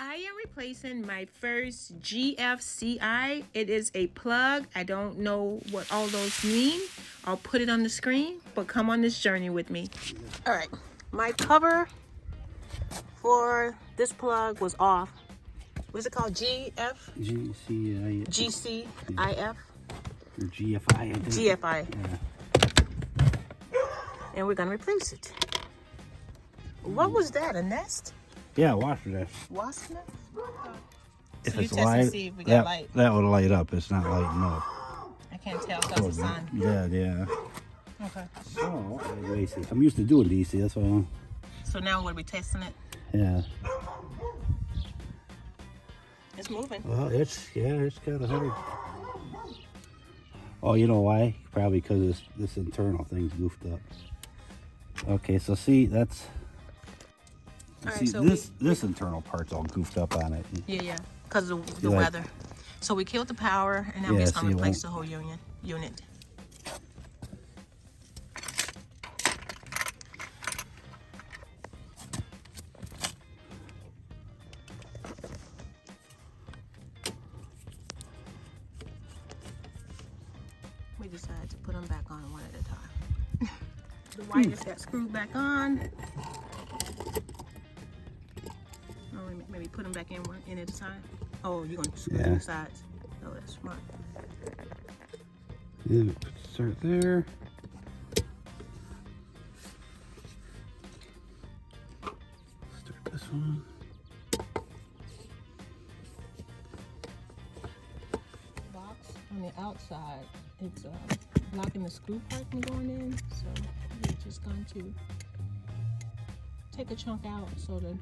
I am replacing my first GFCI. It is a plug. I don't know what all those mean. I'll put it on the screen, but come on this journey with me. All right, my cover for this plug was off. What's it called? GCI. GCIF? Or GFI, I think. GFI. Yeah. And we're gonna replace it. What was that, a nest? Yeah, wasp nest. Wasp nest? If So you it's test light, and see if we got light. that would light up. It's not lighting up. I can't tell because of the sun. Yeah. Okay. So, I'm used to doing DC, that's why. So now we'll be testing it. Yeah. It's moving. Well, it's got 100. Oh, you know why? Probably because this internal thing's goofed up. Okay, so see, that's. See, so this internal part's all goofed up on it. Yeah, because of the weather. So we killed the power, and now we're just gonna replace the whole unit. We decided to put them back on one at a time. The wires got screwed back on. Oh, maybe put them back in one at a time. Oh, you're gonna screw them sides. Oh, that's smart. Yeah, start there. Start this one. Box on the outside, it's blocking the screw part from going in. So we're just going to take a chunk out so the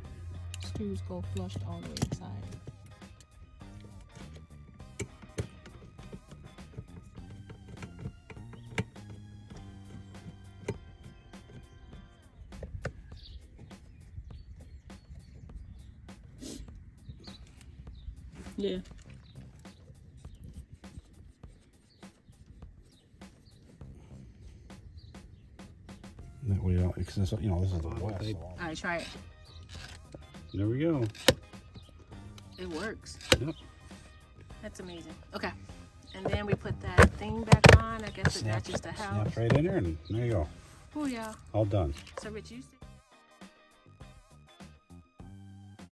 screws go flushed all the way inside. Yeah. That way, because this is the west. All right, try it. There we go. It works. Yep. That's amazing. Okay. And then we put that thing back on. I guess it matches the house. Snap right in there, and there you go. Oh, yeah. All done. So, Rich, you